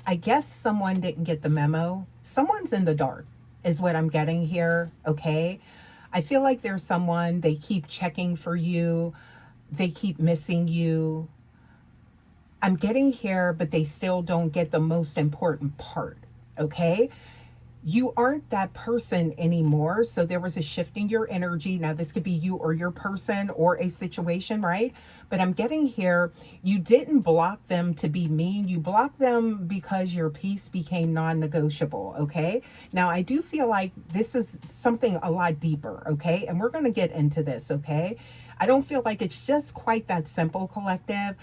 I guess someone didn't get the memo. Someone's in the dark, is what I'm getting here. Okay. I feel like there's someone, they keep checking for you, they keep missing you. I'm getting here, but they still don't get the most important part. Okay. You aren't that person anymore. So there was a shift in your energy. Now, this could be you or your person or a situation, right? But I'm getting here, you didn't block them to be mean. You blocked them because your peace became non negotiable. Okay. Now, I do feel like this is something a lot deeper. Okay. And we're going to get into this. Okay. I don't feel like it's just quite that simple, collective.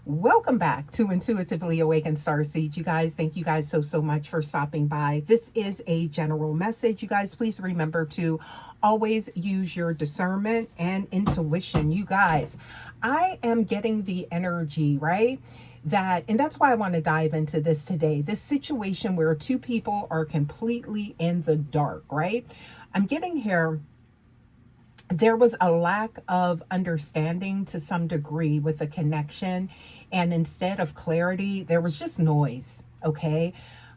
Welcome back to Intuitively Awakened Starseed. You guys, thank you guys so much for stopping by. This is a general message. You guys, please remember to always use your discernment and intuition. You guys, I am getting the energy, right? And that's why I want to dive into this today. This situation where two people are completely in the dark, right? I'm getting here, there was a lack of understanding to some degree with the connection. And instead of clarity, there was just noise. Okay.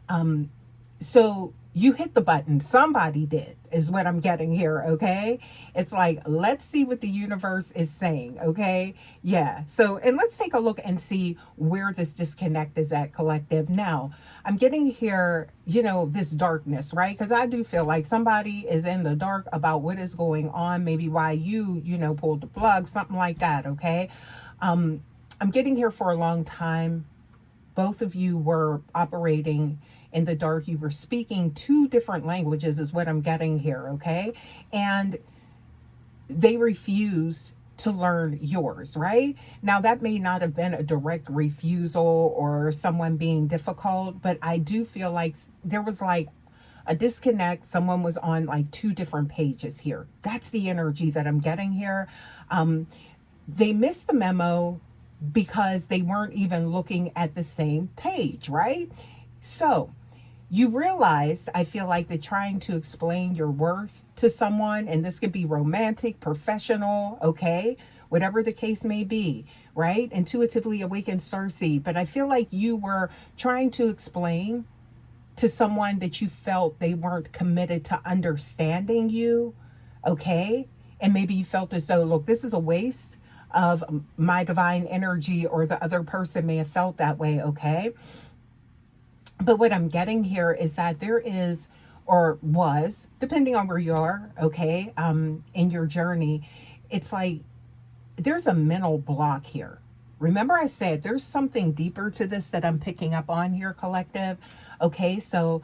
Um, so you hit the button. Somebody did, is what I'm getting here. Okay. It's like, let's see what the universe is saying. Okay. Yeah. So, and let's take a look and see where this disconnect is at, collective. Now, I'm getting here, this darkness, right? Because I do feel like somebody is in the dark about what is going on, maybe why pulled the plug, something like that. Okay. Um, I'm getting here for a long time. Both of you were operating in the dark. You were speaking two different languages, is what I'm getting here. Okay. And they refused to learn yours, right? Now, that may not have been a direct refusal or someone being difficult, but I do feel like there was like a disconnect. Someone was on like two different pages here. That's the energy that I'm getting here. They missed the memo because they weren't even looking at the same page, right? So, you realize, I feel like, that trying to explain your worth to someone, and this could be romantic, professional, okay, whatever the case may be, right? Intuitively awakened starseed. But I feel like you were trying to explain to someone that you felt they weren't committed to understanding you, okay? And maybe you felt as though, look, this is a waste of my divine energy, or the other person may have felt that way, okay? But what I'm getting here is that there is, or was, depending on where you are, okay, in your journey, it's like there's a mental block here. Remember, I said there's something deeper to this that I'm picking up on here, collective. Okay, so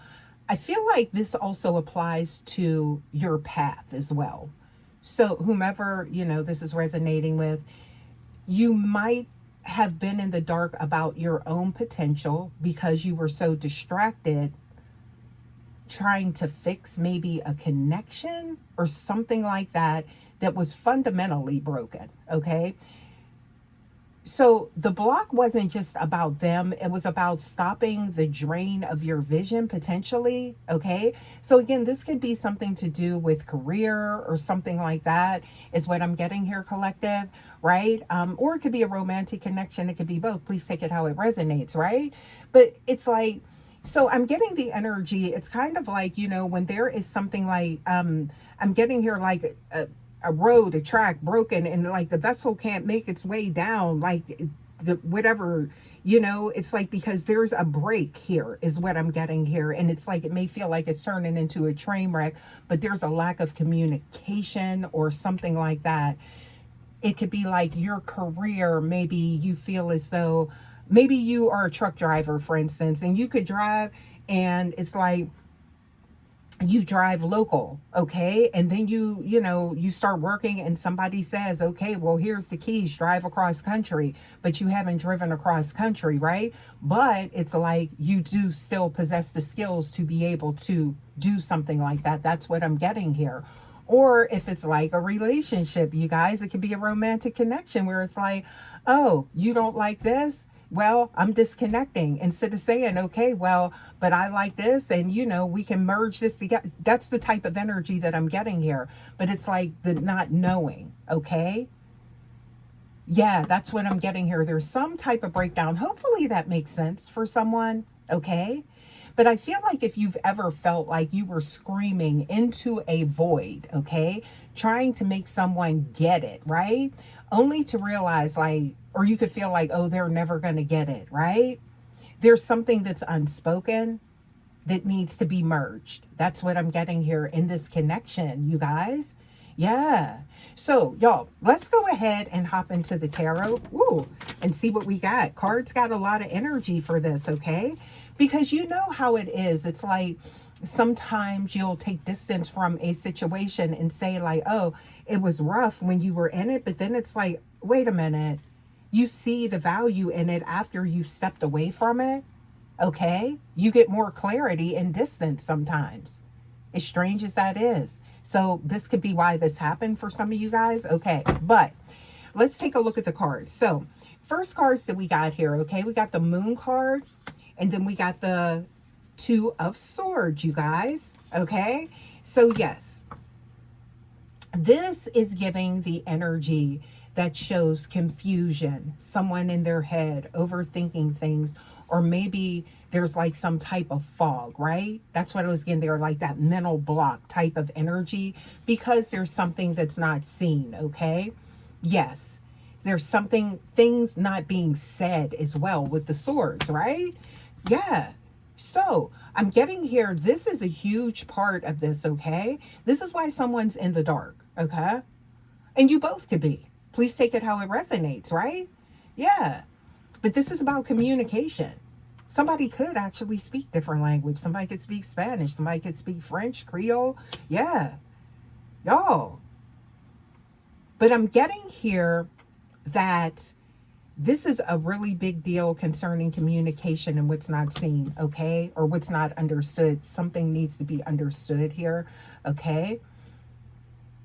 I feel like this also applies to your path as well. So, whomever, this is resonating with, you might have been in the dark about your own potential because you were so distracted trying to fix maybe a connection or something like that that was fundamentally broken. Okay. So the block wasn't just about them, it was about stopping the drain of your vision potentially. Okay. So again, this could be something to do with career or something like that, is what I'm getting here, collective, right? Or it could be a romantic connection. It could be both. Please take it how it resonates, right? But it's like, so I'm getting the energy. It's kind of like, when there is something like, I'm getting here like a road, a track broken, and like the vessel can't make its way down, like the whatever, it's like because there's a break here, is what I'm getting here. And it's like it may feel like it's turning into a train wreck, but there's a lack of communication or something like that. It could be like your career, maybe you feel as though maybe you are a truck driver, for instance, and you could drive, and it's like you drive local, okay, and then you start working and somebody says, okay, well, here's the keys, drive across country, but you haven't driven across country, right? But it's like you do still possess the skills to be able to do something like that. That's what I'm getting here. Or if it's like a relationship, you guys, it could be a romantic connection where it's like, oh, you don't like this, well, I'm disconnecting, instead of saying, okay, well, but I like this, and we can merge this together. That's the type of energy that I'm getting here. But it's like the not knowing, okay? Yeah, that's what I'm getting here. There's some type of breakdown. Hopefully that makes sense for someone. Okay? But I feel like if you've ever felt like you were screaming into a void, okay, trying to make someone get it, right? Only to realize, like, or you could feel like, oh, they're never going to get it, right? There's something that's unspoken that needs to be merged. That's what I'm getting here in this connection, you guys. Yeah. So, y'all, let's go ahead and hop into the tarot. Ooh, and see what we got. Cards got a lot of energy for this, okay? Because you know how it is. It's like sometimes you'll take distance from a situation and say, like, oh, it was rough when you were in it. But then it's like, wait a minute. You see the value in it after you stepped away from it. Okay? You get more clarity and distance sometimes. As strange as that is. So this could be why this happened for some of you guys. Okay, but let's take a look at the cards. So first cards that we got here, okay? We got the Moon card, and then we got the Two of Swords, you guys. Okay? So yes, this is giving the energy that shows confusion, someone in their head overthinking things, or maybe there's like some type of fog, right? That's what I was getting there, like that mental block type of energy, because there's something that's not seen, okay? Yes, there's something, things not being said as well with the swords, right? Yeah. So I'm getting here, this is a huge part of this, okay? This is why someone's in the dark, okay? And you both could be. Please take it how it resonates, right? Yeah. But this is about communication. Somebody could actually speak different language. Somebody could speak Spanish. Somebody could speak French, Creole. Yeah. Y'all. But I'm getting here that this is a really big deal concerning communication and what's not seen, okay? Or what's not understood. Something needs to be understood here, okay?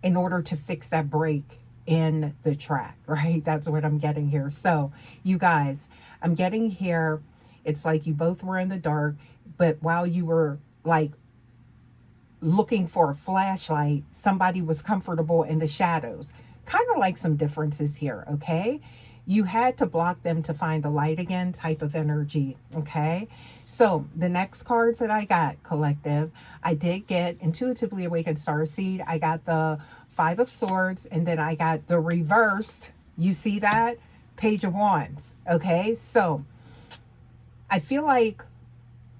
In order to fix that break in the track, right? That's what I'm getting here. So, you guys, I'm getting here, it's like you both were in the dark, but while you were like looking for a flashlight, somebody was comfortable in the shadows. Kind of like some differences here, okay? You had to block them to find the light again type of energy, okay? So the next cards that I got, collective, I did get Intuitively Awakened Starseed. I got the Five of Swords, and then I got the reversed, you see that? Page of Wands, okay? So I feel like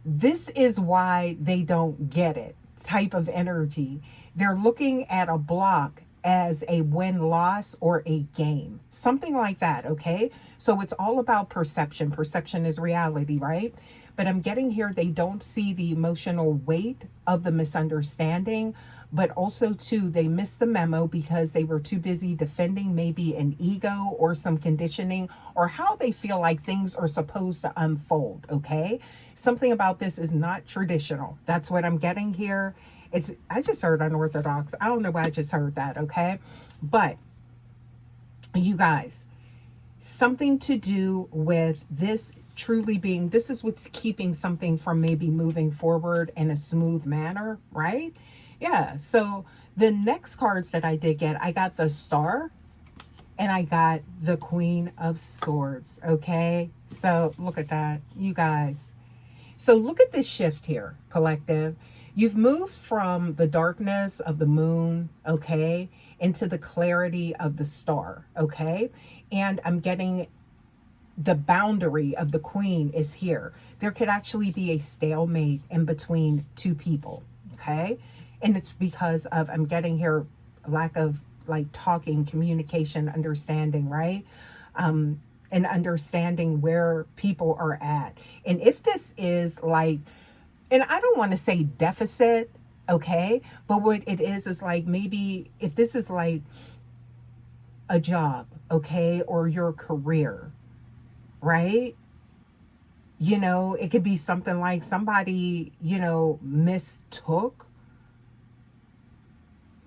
this is why they don't get it type of energy. They're looking at a block as a win-loss or a game, something like that, okay? So it's all about perception. Perception is reality, right? But I'm getting here, they don't see the emotional weight of the misunderstanding, but also too, they missed the memo because they were too busy defending maybe an ego or some conditioning or how they feel like things are supposed to unfold, okay? Something about this is not traditional. That's what I'm getting here. It's, I just heard unorthodox. I don't know why I just heard that, okay? But you guys, something to do with this truly being, this is what's keeping something from maybe moving forward in a smooth manner, right? Yeah, so the next cards that I did get, I got the Star and I got the Queen of Swords, okay? So look at that, you guys. So look at this shift here, collective. You've moved from the darkness of the moon, okay, into the clarity of the star, okay? And I'm getting the boundary of the Queen is here. There could actually be a stalemate in between two people, okay? And it's because of, I'm getting here, lack of like talking, communication, understanding, right? And understanding where people are at. And if this is like, and I don't want to say deficit, okay? But what it is like maybe if this is like a job, okay? Or your career, right? You know, it could be something like somebody, you know, mistook.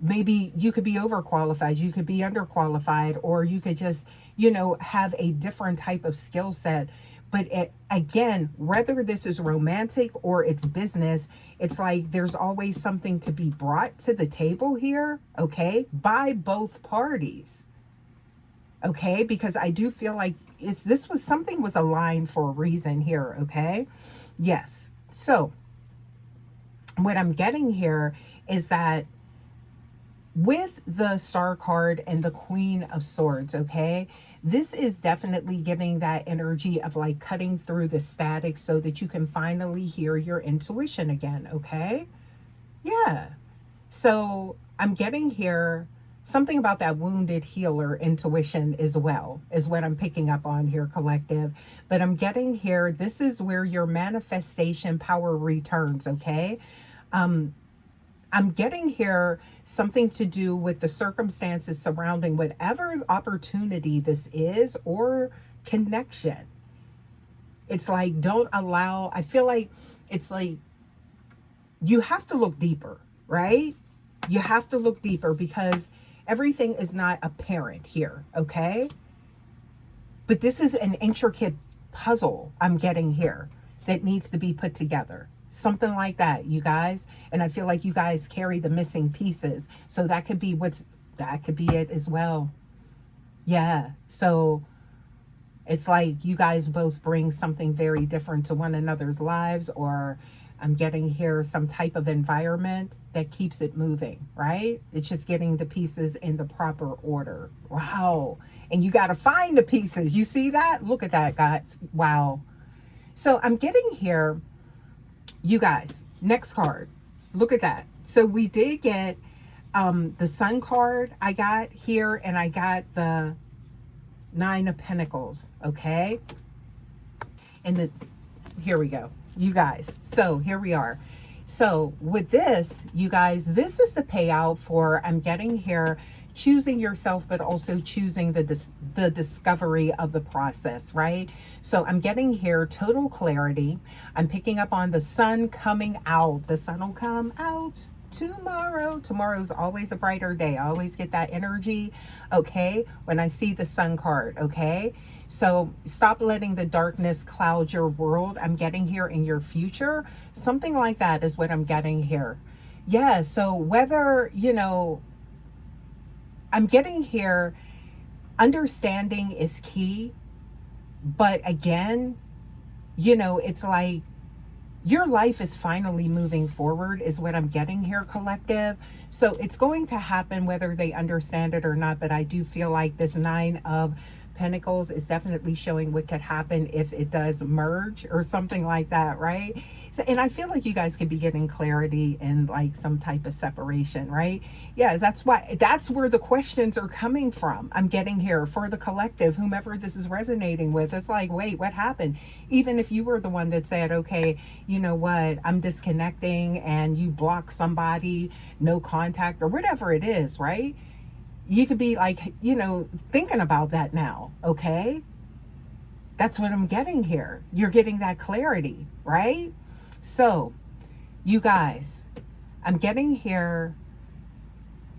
Maybe you could be overqualified, you could be underqualified, or you could just, you know, have a different type of skill set. But again, whether this is romantic or it's business, it's like there's always something to be brought to the table here, okay, by both parties. okay? Because I do feel like this was something was aligned for a reason here, okay? Yes. So what I'm getting here is that with the Star card and the Queen of Swords, okay, this is definitely giving that energy of like cutting through the static so that you can finally hear your intuition again, okay? Yeah. So I'm getting here something about that wounded healer intuition as well, is what I'm picking up on here, collective. But I'm getting here, this is where your manifestation power returns, okay? I'm getting here something to do with the circumstances surrounding whatever opportunity this is or connection. It's like, don't allow, I feel like it's like you have to look deeper, right? You have to look deeper because everything is not apparent here, okay? But this is an intricate puzzle I'm getting here that needs to be put together. Something like that, you guys. And I feel like you guys carry the missing pieces. So that could be that could be it as well. Yeah. So it's like you guys both bring something very different to one another's lives, or I'm getting here some type of environment that keeps it moving, right? It's just getting the pieces in the proper order. Wow. And you got to find the pieces. You see that? Look at that, guys. Wow. So I'm getting here, you guys, next card. Look at that. So we did get the Sun card I got here, and I got the Nine of Pentacles, okay? And here we go, you guys. So here we are. So with this, you guys, this is the payout for, I'm getting here, choosing yourself, but also choosing the discovery of the process, right? So I'm getting here total clarity. I'm picking up on the sun coming out. The sun will come out tomorrow. Tomorrow's always a brighter day. I always get that energy, okay, when I see the sun card, okay? So stop letting the darkness cloud your world. I'm getting here in your future. Something like that is what I'm getting here. Yeah, so whether, you know, I'm getting here, understanding is key. But again, you know, it's like your life is finally moving forward is what I'm getting here, collective. So it's going to happen whether they understand it or not. But I do feel like this Nine of Pentacles is definitely showing what could happen if it does merge or something like that, right? So, and I feel like you guys could be getting clarity in like some type of separation, right? Yeah, that's where the questions are coming from. I'm getting here for the collective, whomever this is resonating with. It's like, wait, what happened? Even if you were the one that said, okay, you know what, I'm disconnecting, and you block somebody, no contact or whatever it is, right? You could be like, you know, thinking about that now, okay? That's what I'm getting here. You're getting that clarity, right? So, you guys, I'm getting here,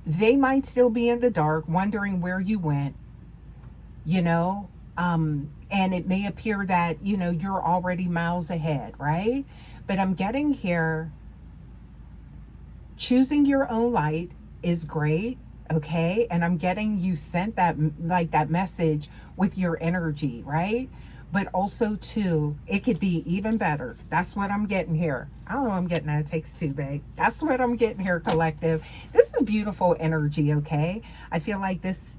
they might still be in the dark, wondering where you went, you know, and it may appear that, you know, you're already miles ahead, right? But I'm getting here, choosing your own light is great, okay? And I'm getting you sent that, like that message with your energy, right? But also too, it could be even better. That's what I'm getting here. I don't know, I'm getting that. It takes two, babe. That's what I'm getting here, collective. This is beautiful energy, okay? I feel like this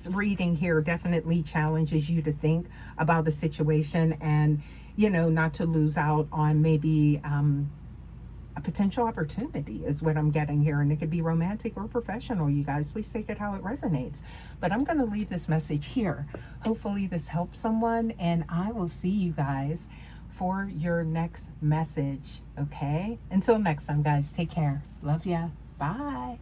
reading here definitely challenges you to think about the situation and, you know, not to lose out on maybe a potential opportunity is what I'm getting here. And it could be romantic or professional, you guys. Please take it how it resonates. But I'm going to leave this message here. Hopefully this helps someone, and I will see you guys for your next message, okay? Until next time, guys, take care. Love ya. Bye.